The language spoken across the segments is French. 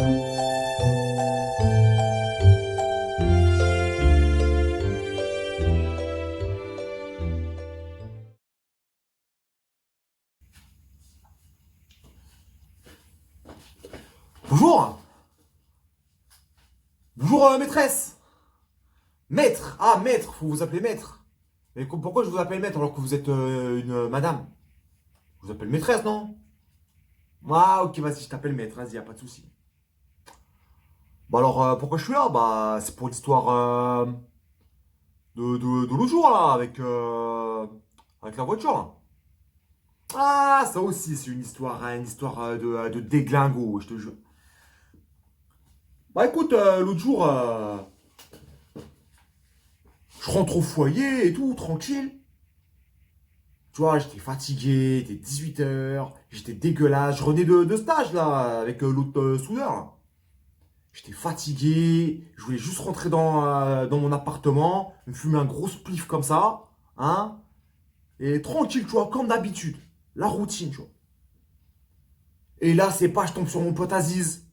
Bonjour. Bonjour maîtresse. Maître. Ah maître, faut vous appeler maître. Mais pourquoi je vous appelle maître alors que vous êtes une madame? Je vous appelle maîtresse, non? Ah ok, vas-y, je t'appelle maître, vas-y, y a pas de souci. Bah alors, pourquoi je suis là? Bah c'est pour l'histoire de l'autre jour là, avec la voiture là. Ah, ça aussi, c'est une histoire de déglingo, je te jure. Bah écoute, l'autre jour, je rentre au foyer et tout, tranquille. Tu vois, j'étais fatigué, il était 18 h, j'étais dégueulasse. Je revenais de stage là, avec l'autre soudeur là. J'étais fatigué, je voulais juste rentrer dans mon appartement, me fumer un gros spliff comme ça, hein, et tranquille, tu vois, comme d'habitude. La routine, tu vois. Et là, c'est pas, je tombe sur mon pote Aziz.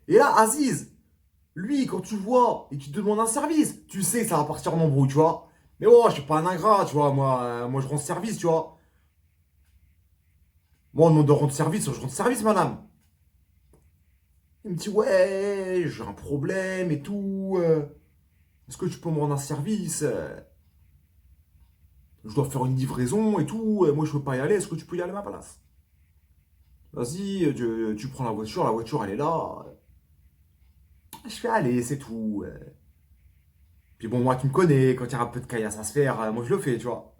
Et là, Aziz, lui, quand tu le vois et qu'il te demande un service, tu sais que ça va partir en embrouille, tu vois. Mais ouais, je suis pas un ingrat, tu vois, moi je rends service, tu vois. Moi, on demande de rendre service, je rends service, madame. Il me dit, ouais, j'ai un problème et tout. Est-ce que tu peux me rendre un service? Je dois faire une livraison et tout. Moi, je peux pas y aller. Est-ce que tu peux y aller à ma place? Vas-y, tu prends la voiture, elle est là. Je fais, allez, c'est tout. Puis bon, moi, tu me connais, quand il y a un peu de caillasse à se faire, moi, je le fais, tu vois.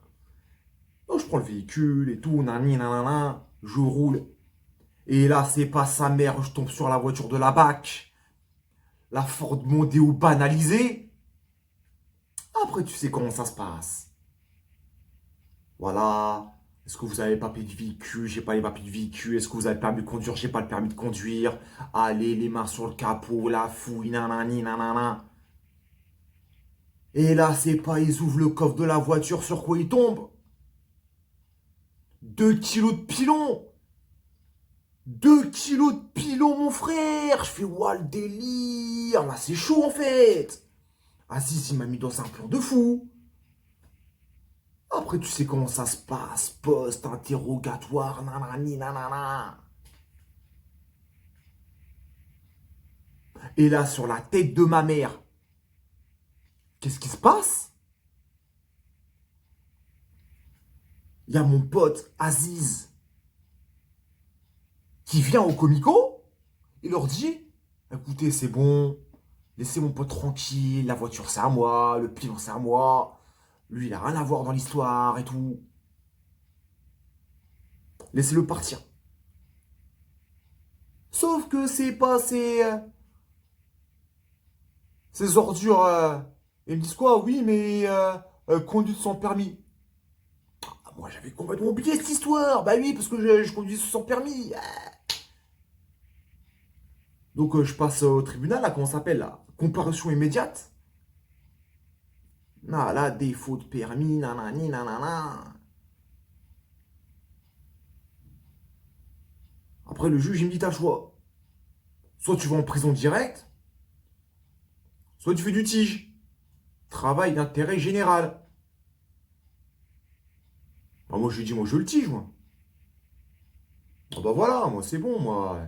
Donc, je prends le véhicule et tout, nani, nanana, je roule. Et là, c'est pas sa mère, je tombe sur la voiture de la BAC. La Ford Mondeo banalisée. Après, tu sais comment ça se passe. Voilà. Est-ce que vous avez les papiers de véhicule? J'ai pas les papiers de véhicule. Est-ce que vous avez le permis de conduire? J'ai pas le permis de conduire. Allez, les mains sur le capot, la fouille, nanani, nanana. Et là, c'est pas, ils ouvrent le coffre de la voiture, sur quoi ils tombent? 2 kilos de pilon! 2 kilos de pilon, mon frère! Je fais, ouah, le délire! Là, c'est chaud, en fait! Aziz, il m'a mis dans un plan de fou! Après, tu sais comment ça se passe, poste, interrogatoire, nanani, nanana. Et là, sur la tête de ma mère, qu'est-ce qui se passe? Il y a mon pote Aziz qui vient au Comico. Il leur dit, écoutez, c'est bon, laissez mon pote tranquille, la voiture c'est à moi, le pilon c'est à moi. Lui, il a rien à voir dans l'histoire et tout. Laissez-le partir. Sauf que c'est pas ces ordures. Ils me disent quoi? Oui, mais conduite sans permis. Ah, moi, j'avais complètement oublié cette histoire. Bah oui, parce que je conduis sans permis. Donc, je passe au tribunal, là, comment ça s'appelle, là? Comparution immédiate. Ah, là, défaut de permis, nanani, nanana. Après, le juge, il me dit, t'as le choix. Soit tu vas en prison direct, soit tu fais du tige. Travail d'intérêt général. Ah, moi, je lui dis, moi, je le tige, moi. Ah, bah voilà, moi, c'est bon, moi.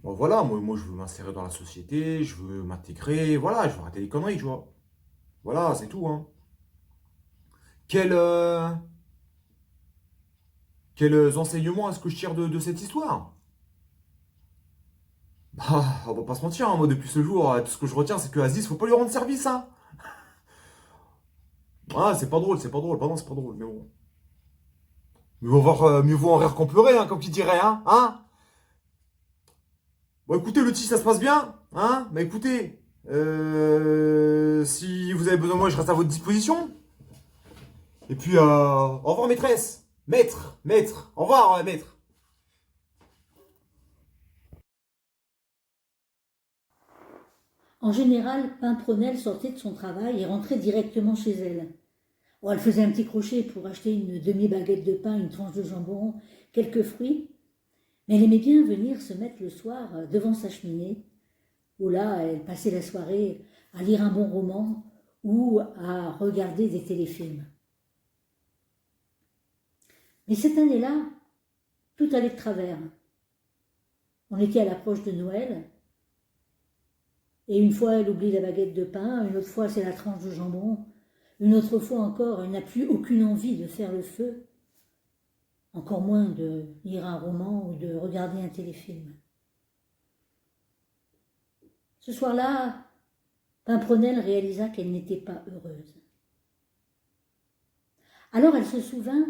Moi, voilà, moi, je veux m'insérer dans la société, je veux m'intégrer, voilà, je veux arrêter les conneries, tu vois. Voilà, c'est tout, hein. Quel, euh, quels enseignements est-ce que je tire de cette histoire? Bah, on va pas se mentir, hein, moi, depuis ce jour, tout ce que je retiens, c'est que Aziz, faut pas lui rendre service, hein. Ah, c'est pas drôle, c'est pas drôle, pardon, c'est pas drôle, mais bon. Mieux vaut en rire qu'en pleurer, hein, comme qui dirait, hein. Bon, écoutez, le tir, ça se passe bien, hein. Bah, écoutez, si vous avez besoin de moi, je reste à votre disposition. Et puis, au revoir, maîtresse. Maître. Au revoir, maître. En général, Pimprenelle sortait de son travail et rentrait directement chez elle. Oh, elle faisait un petit crochet pour acheter une demi-baguette de pain, une tranche de jambon, quelques fruits. Mais elle aimait bien venir se mettre le soir devant sa cheminée, où là, elle passait la soirée à lire un bon roman ou à regarder des téléfilms. Mais cette année-là, tout allait de travers. On était à l'approche de Noël, et une fois elle oublie la baguette de pain, une autre fois c'est la tranche de jambon, une autre fois encore elle n'a plus aucune envie de faire le feu, encore moins de lire un roman ou de regarder un téléfilm. Ce soir-là, Pimprenelle réalisa qu'elle n'était pas heureuse. Alors elle se souvint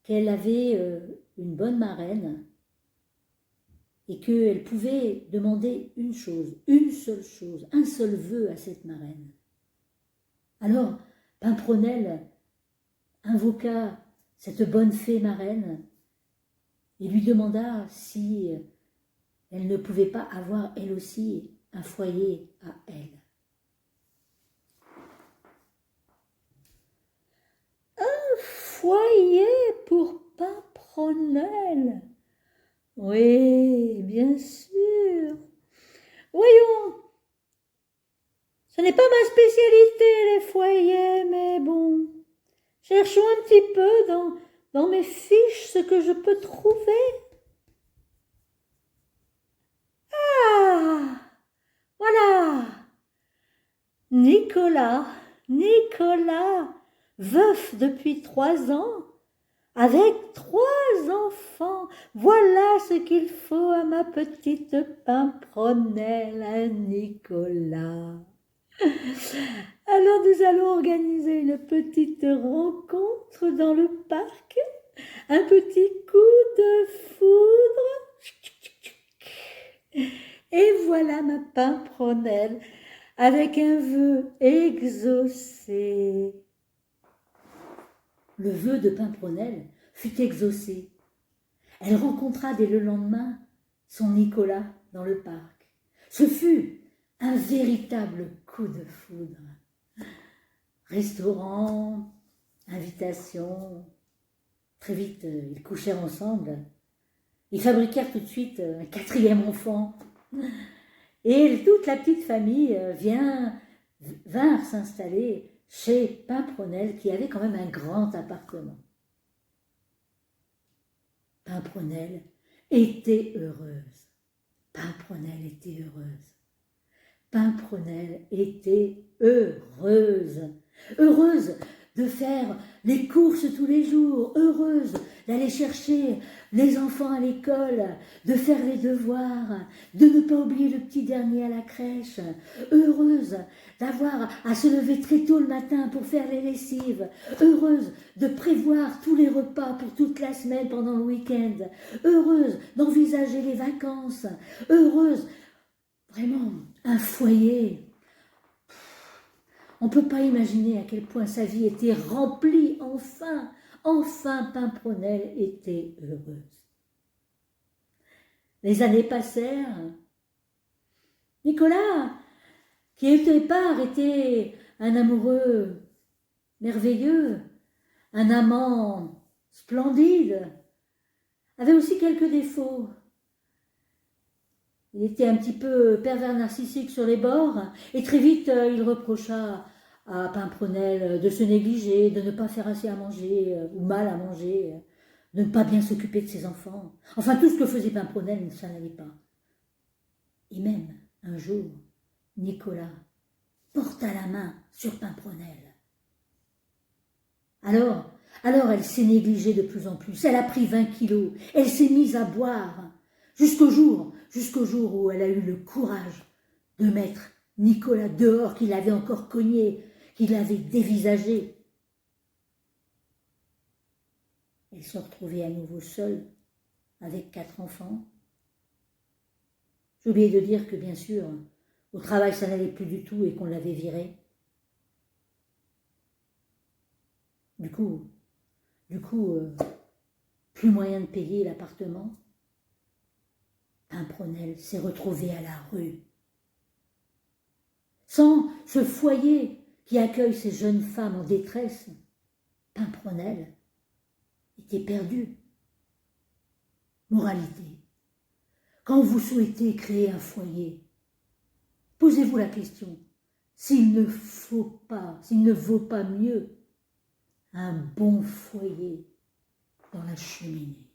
qu'elle avait une bonne marraine et qu'elle pouvait demander une chose, une seule chose, un seul vœu à cette marraine. Alors Pimprenelle invoqua cette bonne fée marraine et lui demanda si elle ne pouvait pas avoir elle aussi un foyer à elle. Un foyer pour Pimprenelle? Oui, bien sûr. Voyons, ce n'est pas ma spécialité, les foyers, mais bon, cherchons un petit peu dans mes fiches ce que je peux trouver. Ah, voilà. Nicolas, veuf depuis 3 ans, avec 3 enfants, voilà ce qu'il faut à ma petite Pimprenelle, à Nicolas. Alors nous allons organiser une petite rencontre dans le parc, un petit coup de foudre, et voilà ma Pimprenelle avec un vœu exaucé. Le vœu de Pimprenelle fut exaucé. Elle rencontra dès le lendemain son Nicolas dans le parc. Ce fut un véritable coup de foudre. Restaurant, invitation, très vite ils couchèrent ensemble. Ils fabriquèrent tout de suite un 4e enfant. Et toute la petite famille vinrent s'installer chez Pimprenelle, qui avait quand même un grand appartement. Pimprenelle était heureuse. Pimprenelle était heureuse. Pimprenelle était heureuse. Heureuse de faire les courses tous les jours, heureuse d'aller chercher les enfants à l'école, de faire les devoirs, de ne pas oublier le petit dernier à la crèche, heureuse d'avoir à se lever très tôt le matin pour faire les lessives, heureuse de prévoir tous les repas pour toute la semaine pendant le week-end, heureuse d'envisager les vacances, heureuse, vraiment, un foyer. On ne peut pas imaginer à quel point sa vie était remplie, enfin Pimprenelle était heureuse. Les années passèrent. Nicolas, qui au départ était un amoureux merveilleux, un amant splendide, avait aussi quelques défauts. Il était un petit peu pervers narcissique sur les bords, et très vite il reprocha à Pimprenelle de se négliger, de ne pas faire assez à manger, ou mal à manger, de ne pas bien s'occuper de ses enfants. Enfin, tout ce que faisait Pimprenelle, ça n'allait pas. Et même, un jour, Nicolas porta la main sur Pimprenelle. Alors elle s'est négligée de plus en plus. Elle a pris 20 kilos. Elle s'est mise à boire. Jusqu'au jour où elle a eu le courage de mettre Nicolas dehors, qu'il avait encore cogné, qu'il avait dévisagé. Elle se retrouvait à nouveau seule, avec 4 enfants. J'ai oublié de dire que, bien sûr, au travail, ça n'allait plus du tout et qu'on l'avait virée. Du coup, plus moyen de payer l'appartement. Pimprenelle s'est retrouvée à la rue. Sans ce foyer qui accueille ces jeunes femmes en détresse, Pimprenelle était perdue. Moralité, quand vous souhaitez créer un foyer, posez-vous la question s'il ne vaut pas mieux un bon foyer dans la cheminée.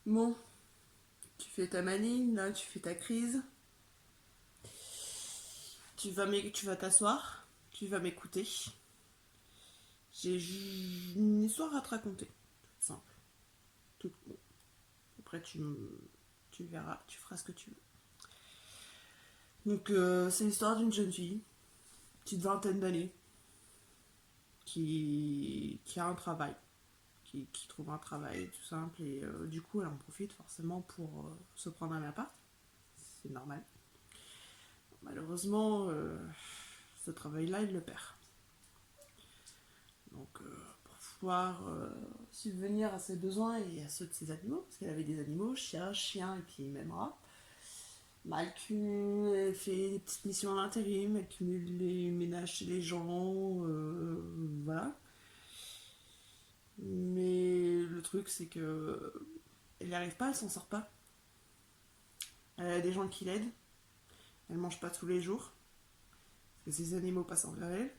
Bon, tu fais ta maligne, là, tu fais ta crise. Tu vas t'asseoir, tu vas m'écouter. J'ai une histoire à te raconter, toute simple. Bon. Après, tu verras, tu feras ce que tu veux. Donc, c'est l'histoire d'une jeune fille, petite vingtaine d'années, qui a un travail, qui trouve un travail tout simple, et du coup, elle en profite forcément pour se prendre un appart. C'est normal. Malheureusement, ce travail-là, il le perd. Donc, pour pouvoir subvenir à ses besoins et à ceux de ses animaux, parce qu'elle avait des animaux, chien et puis même rat, elle fait des petites missions en intérim, elle cumule les ménages chez les gens, voilà. Mais le truc, c'est que elle n'y arrive pas, elle s'en sort pas. Elle a des gens qui l'aident, elle mange pas tous les jours, parce que ses animaux passent envers elle.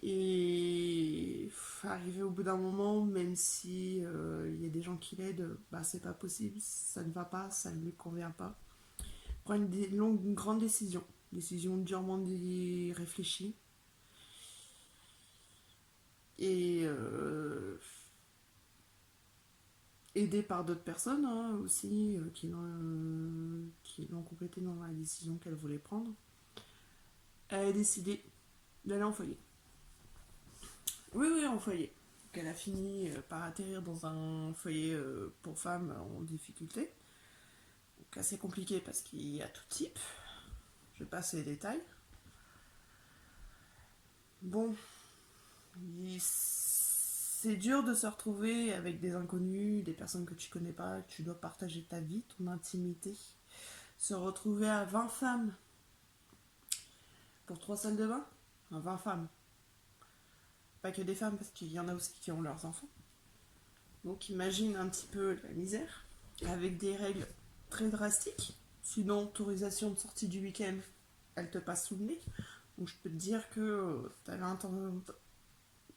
Et arrivé au bout d'un moment, même si il y a des gens qui l'aident, bah c'est pas possible, ça ne va pas, ça ne lui convient pas. Prend une grande décision durement réfléchie. Et aidée par d'autres personnes hein, aussi qui l'ont complété dans la décision qu'elle voulait prendre, elle a décidé d'aller en foyer. Oui, en foyer. Donc elle a fini par atterrir dans un foyer pour femmes en difficulté. Donc assez compliqué parce qu'il y a tout type. Je passe les détails. Bon, c'est dur de se retrouver avec des inconnus, des personnes que tu connais pas, que tu dois partager ta vie, ton intimité. Se retrouver à 20 femmes pour 3 salles de bain, à 20 femmes. Pas que des femmes, parce qu'il y en a aussi qui ont leurs enfants. Donc imagine un petit peu la misère, avec des règles très drastiques. Sinon, autorisation de sortie du week-end, elle te passe sous le nez. Donc je peux te dire que tu avais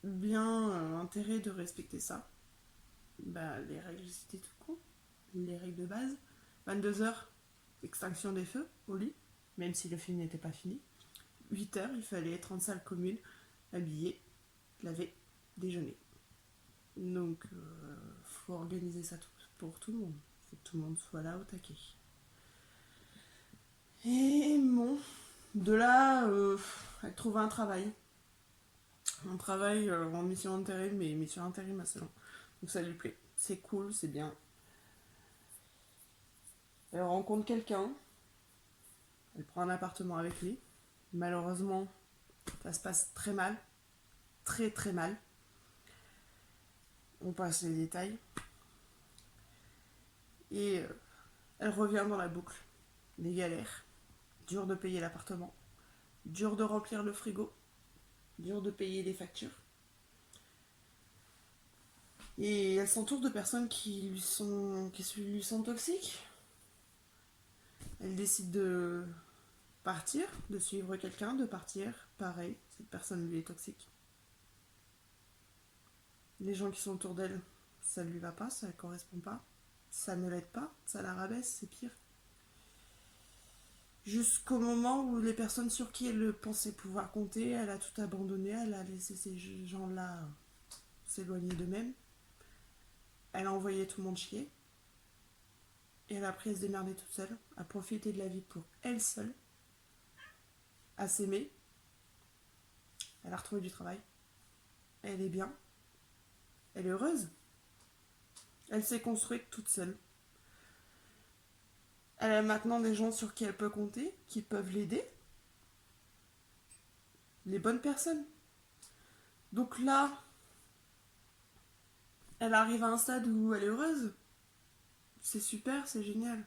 bien intérêt de respecter ça. Bah, les règles, c'était tout con. Les règles de base. 22h, extinction des feux au lit, même si le film n'était pas fini. 8h, il fallait être en salle commune, habillé, laver, déjeuner. Donc, faut organiser ça pour tout le monde. Faut que tout le monde soit là au taquet. Et bon, de là, elle trouve un travail. Un travail en mission intérim, mais mission intérim assez long. Donc ça lui plaît. C'est cool, c'est bien. Elle rencontre quelqu'un. Elle prend un appartement avec lui. Malheureusement, ça se passe très mal. Très très mal. On passe les détails. Et elle revient dans la boucle. Les galères. Dur de payer l'appartement. Dur de remplir le frigo. Dur de payer les factures. Et elle s'entoure de personnes qui lui sont toxiques. Elle décide de partir, de suivre quelqu'un, de partir. Pareil, cette personne lui est toxique. Les gens qui sont autour d'elle, ça ne lui va pas, ça ne correspond pas. Ça ne l'aide pas, ça la rabaisse, c'est pire. Jusqu'au moment où les personnes sur qui elle pensait pouvoir compter, elle a tout abandonné, elle a laissé ces gens-là s'éloigner d'eux-mêmes. Elle a envoyé tout le monde chier. Et elle a appris à se démerder toute seule, à profiter de la vie pour elle seule, à s'aimer. Elle a retrouvé du travail. Elle est bien. Elle est heureuse. Elle s'est construite toute seule. Elle a maintenant des gens sur qui elle peut compter, qui peuvent l'aider. Les bonnes personnes. Donc là, elle arrive à un stade où elle est heureuse. C'est super, c'est génial.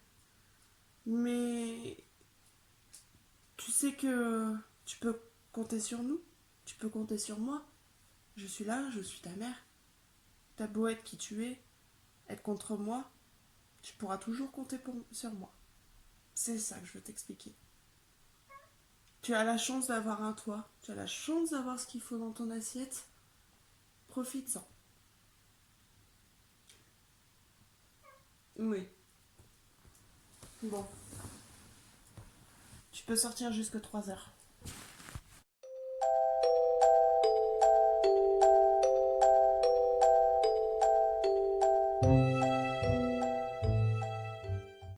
Mais tu sais que tu peux compter sur nous. Tu peux compter sur moi. Je suis là, je suis ta mère. T'as beau être qui tu es, être contre moi, tu pourras toujours compter sur moi. C'est ça que je veux t'expliquer. Tu as la chance d'avoir un toit, tu as la chance d'avoir ce qu'il faut dans ton assiette. Profites-en. Oui. Bon. Tu peux sortir jusque 3 heures.